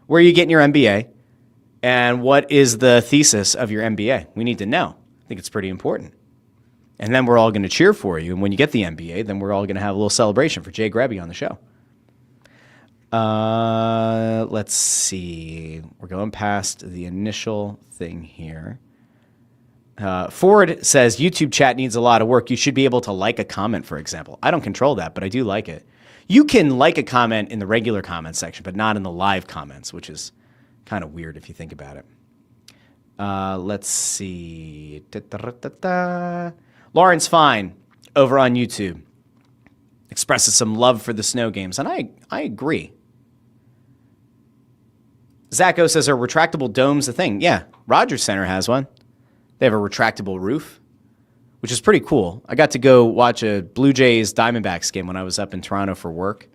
Where are you getting your MBA? And what is the thesis of your MBA? We need to know. I think it's pretty important. And then we're all going to cheer for you. And when you get the MBA, then we're all going to have a little celebration for Jay Grebby on the show. Let's see. We're going past the initial thing here. Ford says, YouTube chat needs a lot of work. You should be able to like a comment, for example. I don't control that, but I do like it. You can like a comment in the regular comment section, but not in the live comments, which is kind of weird if you think about it. Let's see. Lawrence Fine over on YouTube expresses some love for the snow games, and I agree. Zacho says, are retractable domes a thing? Yeah, Rogers Center has one. They have a retractable roof, which is pretty cool. I got to go watch a Blue Jays Diamondbacks game when I was up in Toronto for work,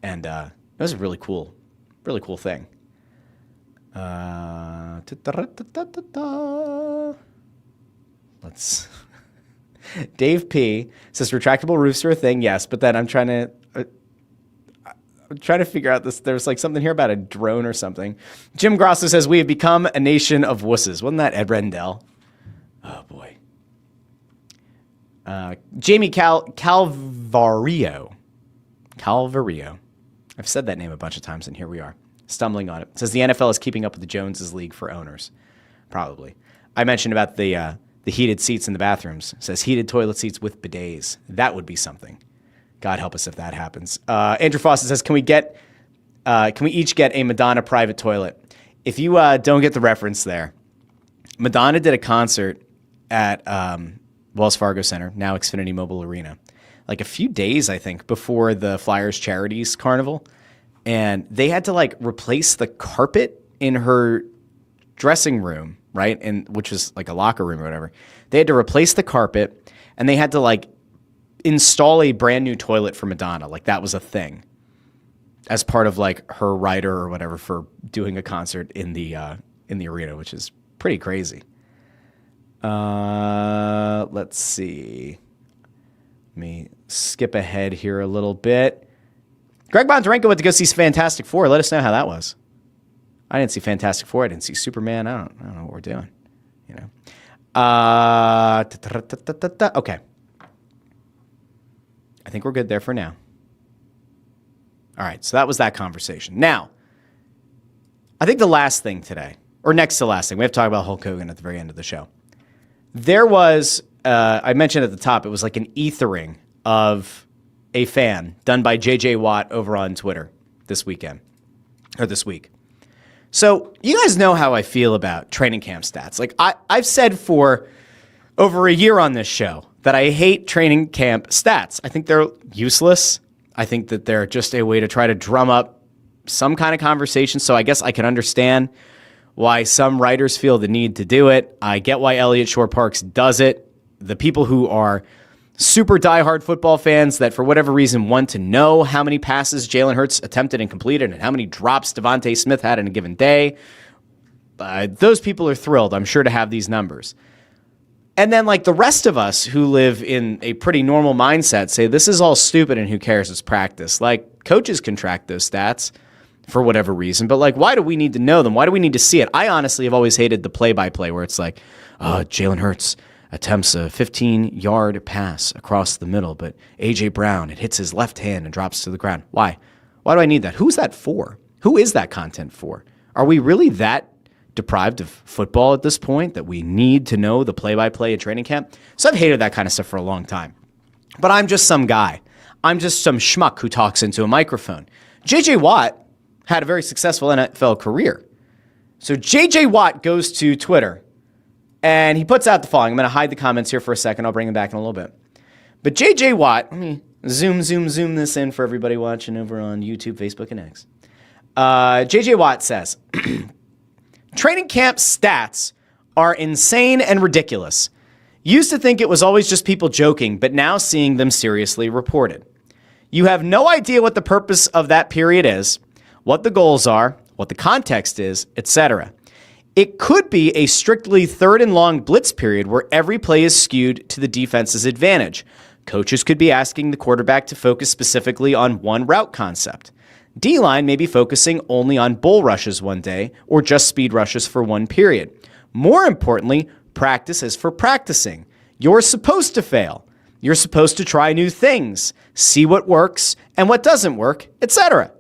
and it was a really cool thing. Let's. Dave P says retractable roofs are a thing. Yes, but then I'm trying to figure out this. There's like something here about a drone or something. Jim Grosso says we have become a nation of wusses. Wasn't that Ed Rendell? Oh boy. Jamie Calvario. I've said that name a bunch of times, and here we are, stumbling on it. Says the NFL is keeping up with the Joneses League for owners. Probably. I mentioned about the heated seats in the bathrooms. Says heated toilet seats with bidets. That would be something. God help us if that happens. Andrew Fawcett says, can we each get a Madonna private toilet? If you don't get the reference there, Madonna did a concert at Wells Fargo Center, now Xfinity Mobile Arena, like a few days, I think, before the Flyers Charities Carnival. And they had to like replace the carpet in her dressing room, right? And which was like a locker room or whatever. They had to replace the carpet, and they had to like install a brand new toilet for Madonna. Like that was a thing as part of like her rider or whatever for doing a concert in the arena, which is pretty crazy. Let's see. Let me skip ahead here a little bit. Greg Bondarenko went to go see Fantastic Four. Let us know how that was. I didn't see Fantastic Four. I didn't see Superman. I don't know what we're doing. You know. Okay. I think we're good there for now. All right, so that was that conversation. Now, I think the last thing today, or next to last thing, we have to talk about Hulk Hogan at the very end of the show. There was, I mentioned at the top, it was like an ethering of a fan done by J.J. Watt over on Twitter this week. So you guys know how I feel about training camp stats. Like I've said for over a year on this show that I hate training camp stats. I think they're useless. I think that they're just a way to try to drum up some kind of conversation. So I guess I can understand why some writers feel the need to do it. I get why Elliott Shore-Parks does it. The people who are super diehard football fans that for whatever reason want to know how many passes Jalen Hurts attempted and completed and how many drops Devontae Smith had in a given day, those people are thrilled, I'm sure, to have these numbers. And then like the rest of us who live in a pretty normal mindset say this is all stupid and who cares, it's practice. Like coaches can track those stats for whatever reason, but like why do we need to know them? Why do we need to see it? I honestly have always hated the play-by-play where it's like, Jalen Hurts attempts a 15-yard pass across the middle, but A.J. Brown, it hits his left hand and drops to the ground. Why? Why do I need that? Who's that for? Who is that content for? Are we really that deprived of football at this point that we need to know the play-by-play at training camp? So I've hated that kind of stuff for a long time. But I'm just some guy. I'm just some schmuck who talks into a microphone. J.J. Watt had a very successful NFL career. So J.J. Watt goes to Twitter, and he puts out the following. I'm going to hide the comments here for a second. I'll bring them back in a little bit. But J.J. Watt, let me zoom this in for everybody watching over on YouTube, Facebook, and X. J.J. Watt says, training camp stats are insane and ridiculous. Used to think it was always just people joking, but now seeing them seriously reported. You have no idea what the purpose of that period is, what the goals are, what the context is, etc. It could be a strictly third and long blitz period where every play is skewed to the defense's advantage. Coaches could be asking the quarterback to focus specifically on one route concept. D-line may be focusing only on bull rushes one day or just speed rushes for one period. More importantly, practice is for practicing. You're supposed to fail. You're supposed to try new things, see what works and what doesn't work, etc.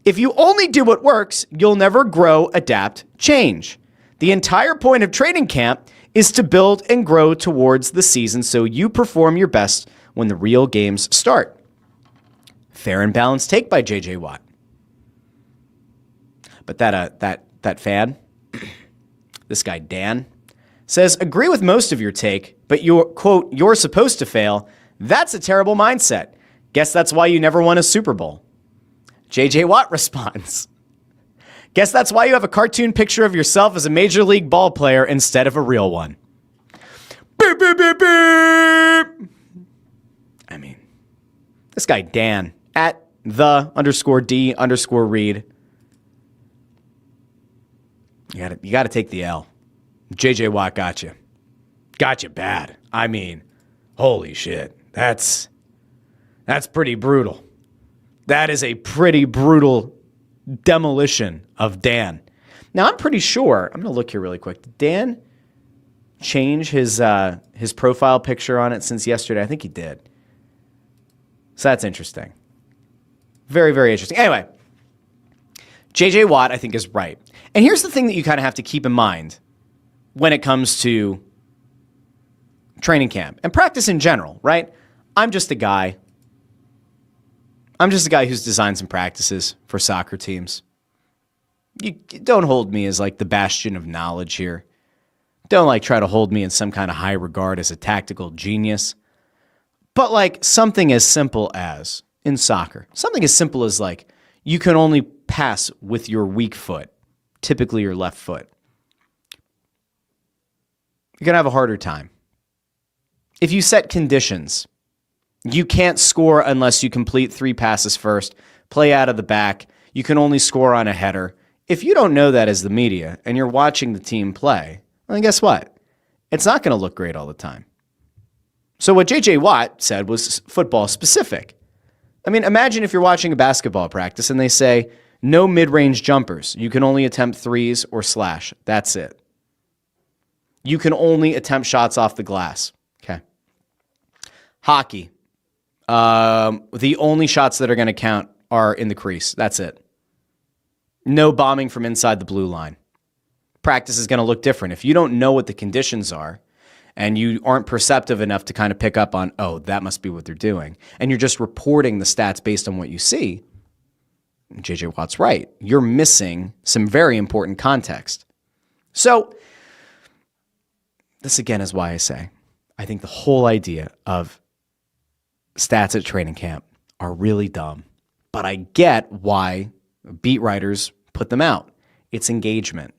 If you only do what works, you'll never grow, adapt, change. The entire point of training camp is to build and grow towards the season so you perform your best when the real games start. Fair and balanced take by J.J. Watt. But that fan, this guy Dan, says, agree with most of your take, but you're supposed to fail. That's a terrible mindset. Guess that's why you never won a Super Bowl. J.J. Watt responds, guess that's why you have a cartoon picture of yourself as a major league ball player instead of a real one. Beep, beep, beep, beep. I mean, this guy Dan, at _D_Reed. You got to take the L. J.J. Watt got you. Got you bad. I mean, holy shit. That's pretty brutal. That is a pretty brutal demolition of Dan. Now, I'm pretty sure, I'm going to look here really quick. Did Dan change his profile picture on it since yesterday? I think he did. So that's interesting. Very, very interesting. Anyway, J.J. Watt, I think, is right. And here's the thing that you kind of have to keep in mind when it comes to training camp and practice in general, right? I'm just a guy who's designed some practices for soccer teams. You don't hold me as like the bastion of knowledge here. Don't like try to hold me in some kind of high regard as a tactical genius. But like something as simple as, in soccer, something as simple as like you can only pass with your weak foot, typically your left foot. You're going to have a harder time. If you set conditions, you can't score unless you complete 3 passes first, play out of the back. You can only score on a header. If you don't know that as the media and you're watching the team play, well, then guess what? It's not going to look great all the time. So what J.J. Watt said was football specific. I mean, imagine if you're watching a basketball practice and they say, no mid-range jumpers. You can only attempt threes or slash. That's it. You can only attempt shots off the glass. Okay. Hockey. The only shots that are going to count are in the crease. That's it. No bombing from inside the blue line. Practice is going to look different. If you don't know what the conditions are and you aren't perceptive enough to kind of pick up on, oh, that must be what they're doing, and you're just reporting the stats based on what you see, J.J. Watt's right. You're missing some very important context. So this again is why I say I think the whole idea of stats at training camp are really dumb, but I get why beat writers put them out. It's engagement.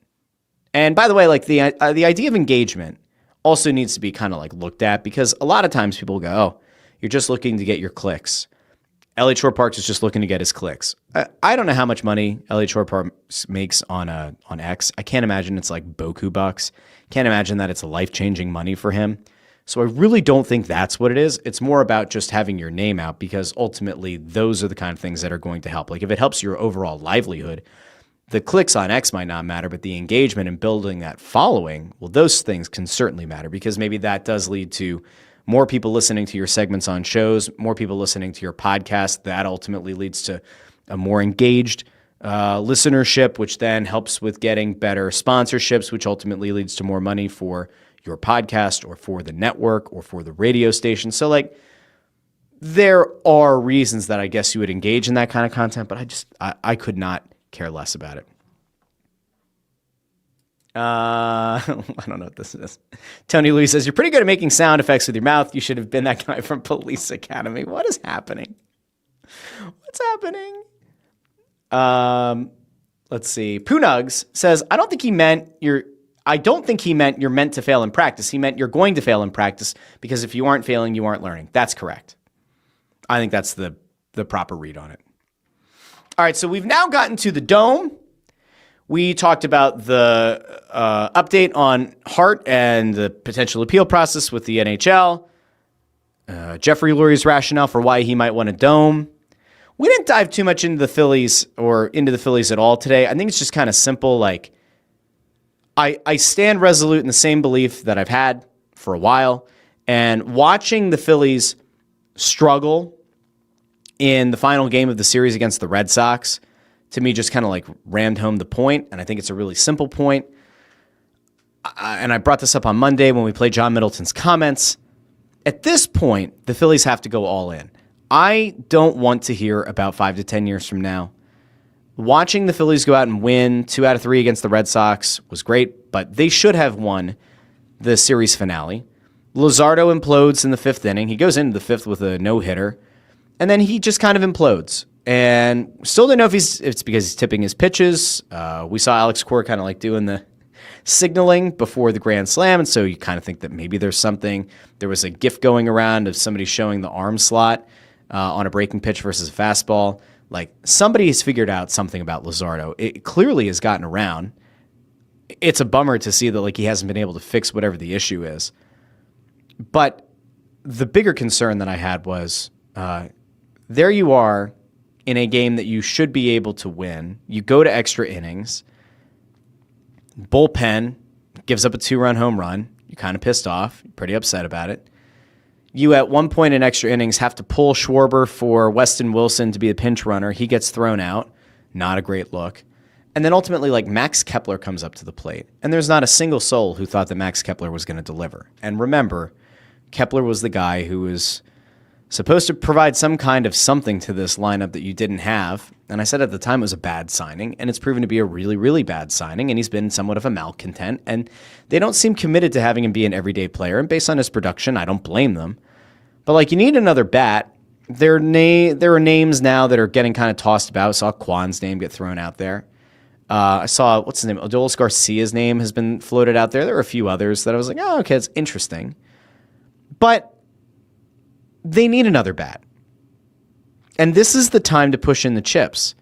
And by the way, like the idea of engagement also needs to be kind of like looked at, because a lot of times people go, oh, you're just looking to get your clicks. Elliot Shore-Parks is just looking to get his clicks. I don't know how much money Elliot Shore-Parks makes on X. I can't imagine it's like Boku bucks. Can't imagine that it's life-changing money for him. So I really don't think that's what it is. It's more about just having your name out, because ultimately those are the kind of things that are going to help. Like if it helps your overall livelihood, the clicks on X might not matter, but the engagement and building that following, well, those things can certainly matter, because maybe that does lead to more people listening to your segments on shows, more people listening to your podcast. That ultimately leads to a more engaged listenership, which then helps with getting better sponsorships, which ultimately leads to more money for your podcast or for the network or for the radio station. So like there are reasons that I guess you would engage in that kind of content, but I could not care less about it. I don't know what this is. Tony Louis says, you're pretty good at making sound effects with your mouth. You should have been that guy from Police Academy. What is happening? What's happening? Let's see. Poonugs says, I don't think he meant you're meant to fail in practice. He meant you're going to fail in practice, because if you aren't failing, you aren't learning. That's correct. I think that's the proper read on it. All right, so we've now gotten to the Dome. We talked about the update on Hart and the potential appeal process with the NHL. Jeffrey Lurie's rationale for why he might want a Dome. We didn't dive too much into the Phillies at all today. I think it's just kind of simple. Like, I stand resolute in the same belief that I've had for a while. And watching the Phillies struggle in the final game of the series against the Red Sox, to me, just kind of like rammed home the point. And I think it's a really simple point. And I brought this up on Monday when we played John Middleton's comments. At this point, the Phillies have to go all in. I don't want to hear about 5 to 10 years from now. Watching the Phillies go out and win 2 out of 3 against the Red Sox was great, but they should have won the series finale. Luzardo implodes in the 5th inning. He goes into the 5th with a no-hitter, and then he just kind of implodes. And still don't know if it's because he's tipping his pitches. We saw Alex Cora kind of like doing the signaling before the grand slam, and so you kind of think that maybe there's something. There was a GIF going around of somebody showing the arm slot on a breaking pitch versus a fastball. Like, somebody has figured out something about Luzardo. It clearly has gotten around. It's a bummer to see that, like, he hasn't been able to fix whatever the issue is. But the bigger concern that I had was, there you are in a game that you should be able to win. You go to extra innings. Bullpen gives up a 2-run home run. You're kind of pissed off. You're pretty upset about it. You, at one point in extra innings, have to pull Schwarber for Weston Wilson to be a pinch runner. He gets thrown out. Not a great look. And then ultimately, like, Max Kepler comes up to the plate. And there's not a single soul who thought that Max Kepler was going to deliver. And remember, Kepler was the guy who was supposed to provide some kind of something to this lineup that you didn't have. And I said at the time it was a bad signing, and it's proven to be a really, really bad signing, and he's been somewhat of a malcontent, and they don't seem committed to having him be an everyday player, and based on his production, I don't blame them. But, like, you need another bat. There are names now that are getting kind of tossed about. I saw Kwan's name get thrown out there. I saw, what's his name? Adolis Garcia's name has been floated out there. There were a few others that I was like, oh, okay, it's interesting. But they need another bat. And this is the time to push in the chips.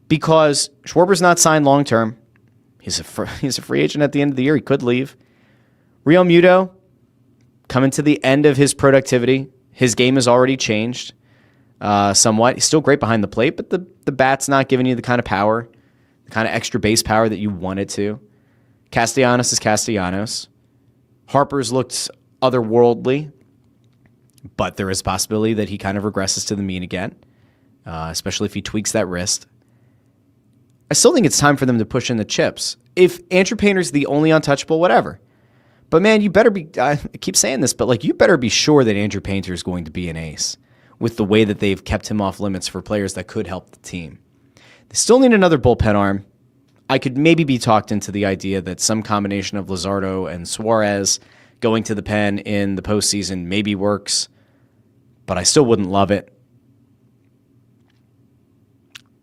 Because Schwarber's not signed long-term. He's a free agent at the end of the year. He could leave. Real Muto, coming to the end of his productivity. His game has already changed somewhat. He's still great behind the plate, but the bat's not giving you the kind of power, the kind of extra base power that you want it to. Castellanos is Castellanos. Harper's looked otherworldly, but there is a possibility that he kind of regresses to the mean again, especially if he tweaks that wrist. I still think it's time for them to push in the chips. If Andrew Painter's the only untouchable, whatever. But, man, you better be, I keep saying this, but, like, you better be sure that Andrew Painter is going to be an ace with the way that they've kept him off limits for players that could help the team. They still need another bullpen arm. I could maybe be talked into the idea that some combination of Luzardo and Suarez going to the pen in the postseason maybe works, but I still wouldn't love it.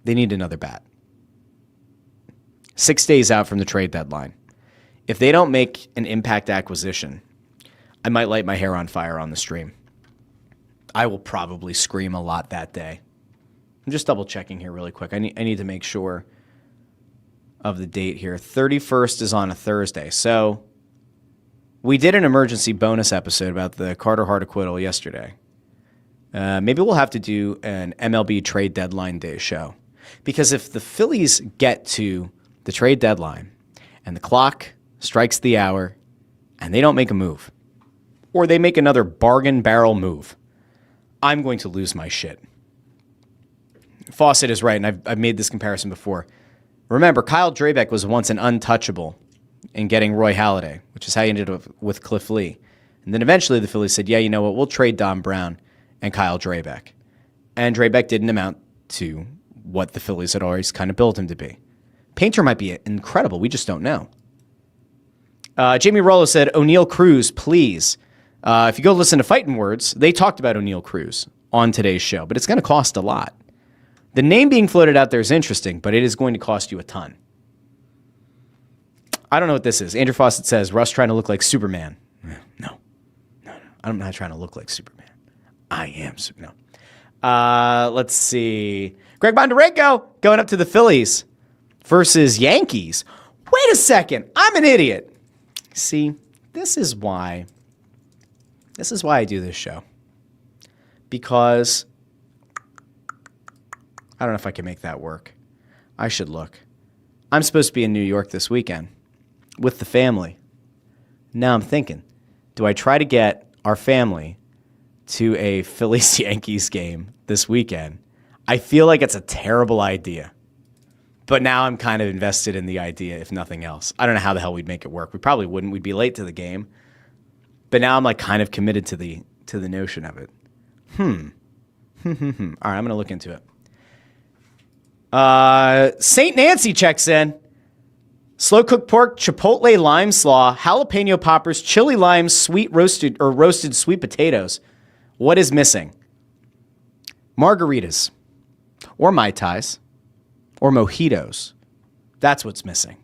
They need another bat. 6 days out from the trade deadline. If they don't make an impact acquisition, I might light my hair on fire on the stream. I will probably scream a lot that day. I'm just double checking here really quick. I need to make sure of the date here. 31st is on a Thursday. So we did an emergency bonus episode about the Carter Hart acquittal yesterday. Maybe we'll have to do an MLB trade deadline day show. Because if the Phillies get to the trade deadline and the clock strikes the hour and they don't make a move, or they make another bargain barrel move, I'm going to lose my shit. Fawcett is right, and I've made this comparison before. Remember, Kyle Drabek was once an untouchable in getting Roy Halladay, which is how he ended up with Cliff Lee. And then eventually the Phillies said, yeah, you know what, we'll trade Don Brown and Kyle Drabek. And Drabek didn't amount to what the Phillies had always kind of built him to be. Painter might be incredible. We just don't know. Jamie Rollo said, O'Neal Cruz, please. If you go listen to Phightin Words, they talked about O'Neal Cruz on today's show, but it's going to cost a lot. The name being floated out there is interesting, but it is going to cost you a ton. I don't know what this is. Andrew Fawcett says, Russ trying to look like Superman. No. I'm not trying to look like Superman. I am Superman. No. Let's see. Greg Bondarenko going up to the Phillies versus Yankees. Wait a second. I'm an idiot. See, this is why I do this show. Because I don't know if I can make that work. I should look. I'm supposed to be in New York this weekend with the family. Now I'm thinking, do I try to get our family to a Phillies-Yankees game this weekend? I feel like it's a terrible idea. But now I'm kind of invested in the idea, if nothing else. I don't know how the hell we'd make it work. We probably wouldn't. We'd be late to the game. But now I'm like kind of committed to the notion of it. All right, I'm going to look into it. St. Nancy checks in. Slow cooked pork, chipotle lime slaw, jalapeno poppers, chili lime, sweet roasted sweet potatoes. What is missing? Margaritas, or Mai Tais, or mojitos. That's what's missing.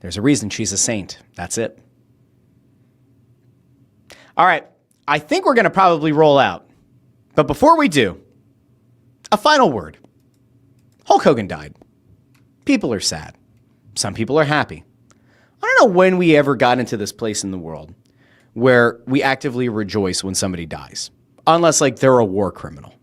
There's a reason she's a saint. That's it. All right, I think we're going to probably roll out. But before we do, a final word. Hulk Hogan died. People are sad. Some people are happy. I don't know when we ever got into this place in the world where we actively rejoice when somebody dies, unless like they're a war criminal.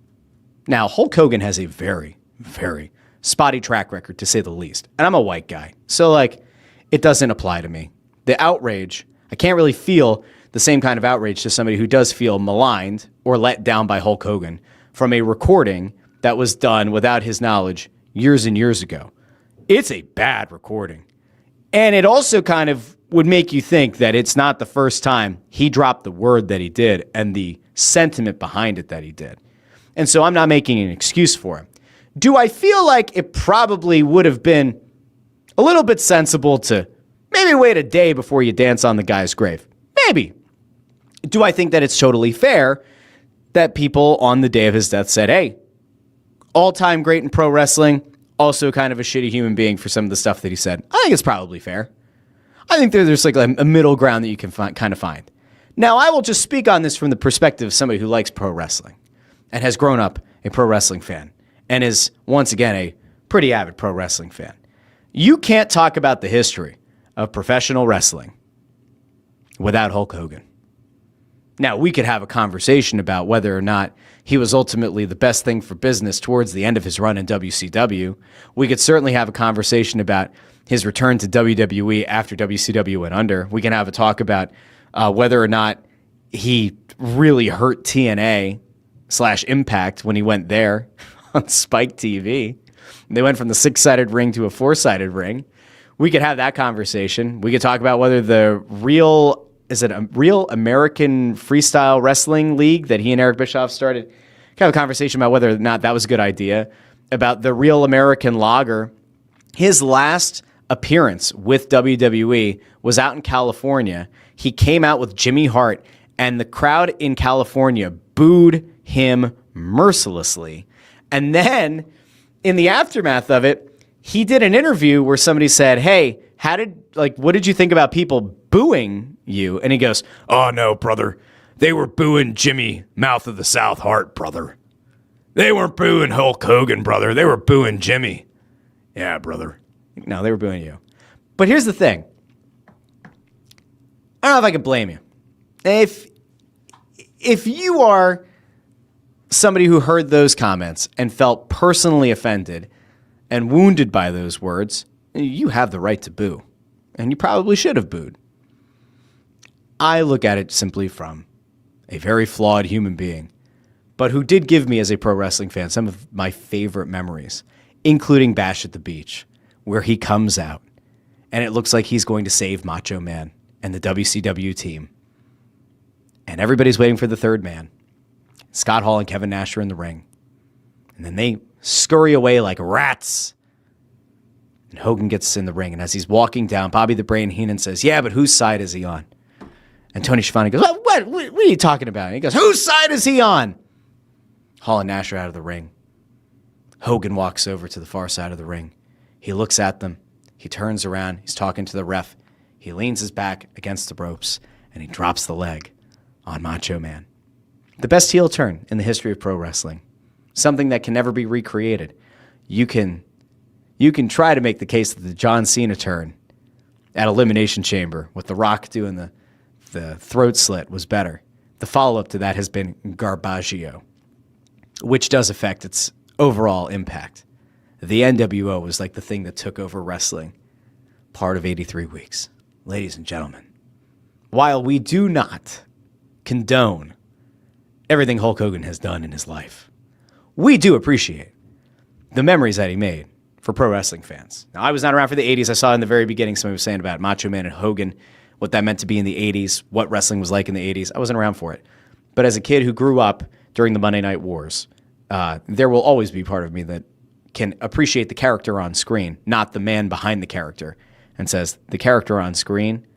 Now, Hulk Hogan has a very, very spotty track record, to say the least. And I'm a white guy, so like it doesn't apply to me. The outrage, I can't really feel the same kind of outrage to somebody who does feel maligned or let down by Hulk Hogan from a recording that was done without his knowledge years and years ago. It's a bad recording. And it also kind of would make you think that it's not the first time he dropped the word that he did and the sentiment behind it that he did. And so I'm not making an excuse for him. Do I feel like it probably would have been a little bit sensible to maybe wait a day before you dance on the guy's grave? Maybe. Do I think that it's totally fair that people on the day of his death said, hey, all-time great in pro wrestling, also kind of a shitty human being for some of the stuff that he said? I think it's probably fair. I think there's like a middle ground that you can kind of find. Now, I will just speak on this from the perspective of somebody who likes pro wrestling and has grown up a pro wrestling fan and is, once again, a pretty avid pro wrestling fan. You can't talk about the history of professional wrestling without Hulk Hogan. Now, we could have a conversation about whether or not he was ultimately the best thing for business towards the end of his run in WCW. We could certainly have a conversation about his return to WWE after WCW went under. We can have a talk about whether or not he really hurt TNA/Impact when he went there on Spike TV. They went from the 6-sided ring to a 4-sided ring. We could have that conversation. We could talk about whether the real American Freestyle Wrestling League that he and Eric Bischoff started. We could have a conversation about whether or not that was a good idea. About the Real American Lager. His last appearance with WWE was out in California. He came out with Jimmy Hart, and the crowd in California booed him mercilessly. And then, in the aftermath of it, he did an interview where somebody said, hey, what did you think about people booing you? And he goes, oh, no, brother. They were booing Jimmy, Mouth of the South Hart, brother. They weren't booing Hulk Hogan, brother. They were booing Jimmy. Yeah, brother. No, they were booing you. But here's the thing. I don't know if I can blame you. If you are somebody who heard those comments and felt personally offended and wounded by those words, you have the right to boo. And you probably should have booed. I look at it simply from a very flawed human being, but who did give me, as a pro wrestling fan, some of my favorite memories, including Bash at the Beach, where he comes out and it looks like he's going to save Macho Man and the WCW team. And everybody's waiting for the third man. Scott Hall and Kevin Nash are in the ring. And then they scurry away like rats. And Hogan gets in the ring. And as he's walking down, Bobby the Brain Heenan says, yeah, but whose side is he on? And Tony Schiavone goes, what are you talking about? And he goes, whose side is he on? Hall and Nash are out of the ring. Hogan walks over to the far side of the ring. He looks at them. He turns around. He's talking to the ref. He leans his back against the ropes, and he drops the leg on Macho Man. The best heel turn in the history of pro wrestling. Something that can never be recreated. You can try to make the case that the John Cena turn at Elimination Chamber with The Rock doing the throat slit was better. The follow-up to that has been Garbaggio, which does affect its overall impact. The NWO was like the thing that took over wrestling, part of 83 weeks. Ladies and gentlemen, while we do not condone everything Hulk Hogan has done in his life, we do appreciate the memories that he made for pro wrestling fans. Now, I was not around for the 80s. I saw in the very beginning somebody was saying about Macho Man and Hogan what that meant to be in the 80s, what wrestling was like in the 80s. I wasn't around for it. But as a kid who grew up during the Monday Night Wars, there will always be part of me that can appreciate the character on screen, not the man behind the character, and says the character on screen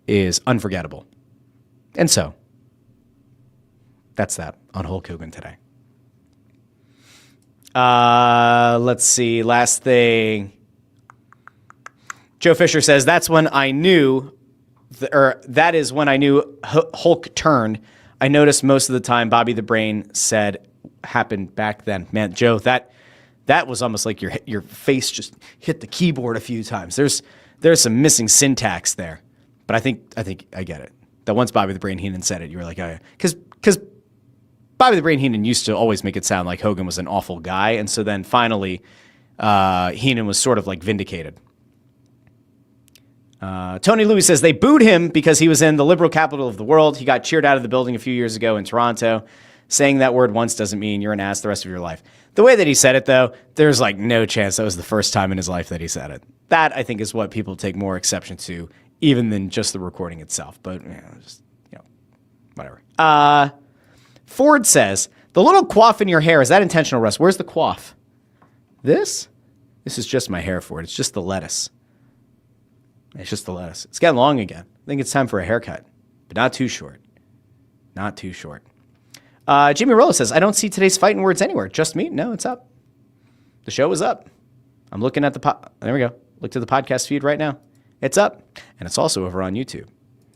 is unforgettable. And so, that's that on Hulk Hogan today. Let's see. Last thing. Joe Fisher says, that is when I knew Hulk turned. I noticed most of the time Bobby the Brain said happened back then. Man, Joe, that was almost like your face just hit the keyboard a few times. There's some missing syntax there. But I think I get it. That once Bobby the Brain Heenan said it, you were like, oh yeah. Because Bobby the Brain Heenan used to always make it sound like Hogan was an awful guy. And so then finally, Heenan was sort of like vindicated. Tony Louis says they booed him because he was in the liberal capital of the world. He got cheered out of the building a few years ago in Toronto. Saying that word once doesn't mean you're an ass the rest of your life. The way that he said it, though, there's like no chance that was the first time in his life that he said it. That, I think, is what people take more exception to, even than just the recording itself. But, whatever. Ford says, the little coif in your hair, is that intentional, Russ? Where's the coif? This? This is just my hair, Ford. It's just the lettuce. It's just the lettuce. It's getting long again. I think it's time for a haircut, but not too short. Not too short. Jimmy Rollo says, I don't see today's Phightin Words anywhere. Just me? No, it's up. The show is up. I'm looking at there we go. Look to the podcast feed right now. It's up. And it's also over on YouTube.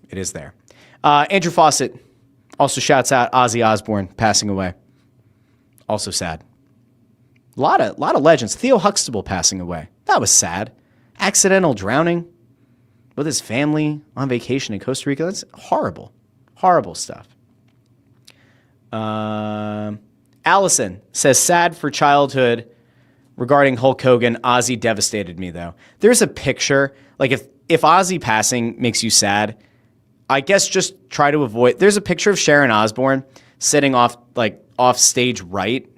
It is there. Andrew Fawcett also shouts out Ozzy Osbourne passing away. Also sad. A lot of legends. Theo Huxtable passing away. That was sad. Accidental drowning with his family on vacation in Costa Rica. That's horrible. Horrible stuff. Allison says, sad for childhood regarding Hulk Hogan. Ozzy devastated me, though. There's a picture. Like, if Ozzy passing makes you sad, I guess just try to avoid. There's a picture of Sharon Osbourne sitting off stage right,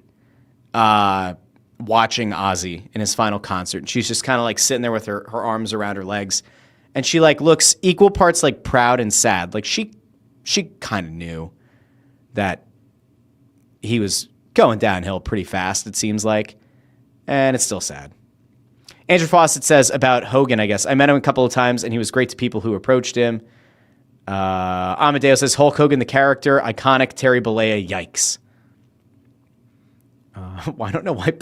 watching Ozzy in his final concert. And she's just kind of like sitting there with her arms around her legs. And she like looks equal parts like proud and sad. Like she kind of knew that he was going downhill pretty fast, it seems like. And it's still sad. Andrew Fawcett says about Hogan, I guess. I met him a couple of times, and he was great to people who approached him. Amadeo says, Hulk Hogan, the character, iconic, Terry Bollea, yikes. I don't know why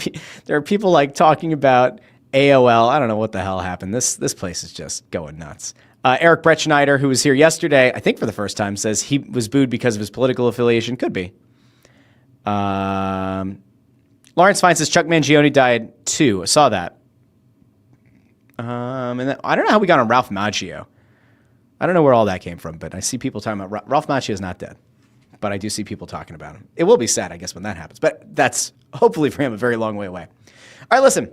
there are people like talking about AOL. I don't know what the hell happened. This place is just going nuts. Eric Bretschneider, who was here yesterday, I think for the first time, says he was booed because of his political affiliation. Could be. Lawrence Fine says Chuck Mangione died too. I saw that. And then, I don't know how we got on Ralph Macchio. I don't know where all that came from, but I see people talking about Ralph Macchio is not dead. But I do see people talking about him. It will be sad, I guess, when that happens. But that's hopefully for him a very long way away. All right, listen.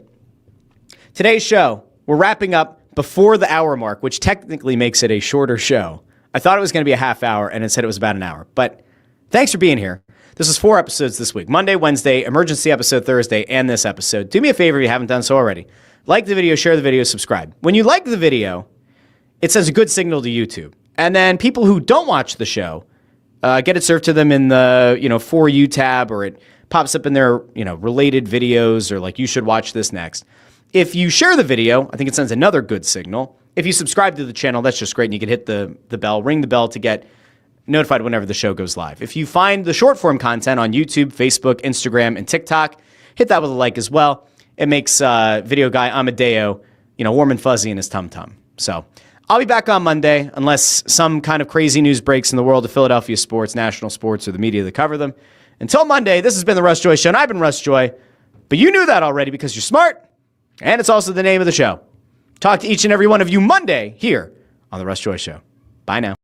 Today's show, we're wrapping up before the hour mark, which technically makes it a shorter show. I thought it was going to be a half hour, and it said it was about an hour. But thanks for being here. This is 4 episodes this week. Monday, Wednesday, emergency episode Thursday, and this episode. Do me a favor if you haven't done so already. Like the video, share the video, subscribe. When you like the video, it sends a good signal to YouTube. And then people who don't watch the show get it served to them in the For You tab, or it pops up in their related videos, or like you should watch this next. If you share the video, I think it sends another good signal. If you subscribe to the channel, that's just great, and you can hit the bell, ring the bell to get notified whenever the show goes live. If you find the short form content on YouTube, Facebook, Instagram, and TikTok, hit that with a like as well. It makes video guy Amadeo, warm and fuzzy in his tum-tum. So I'll be back on Monday unless some kind of crazy news breaks in the world of Philadelphia sports, national sports, or the media that cover them. Until Monday, this has been the Russ Joy Show, and I've been Russ Joy. But you knew that already because you're smart, and it's also the name of the show. Talk to each and every one of you Monday here on the Russ Joy Show. Bye now.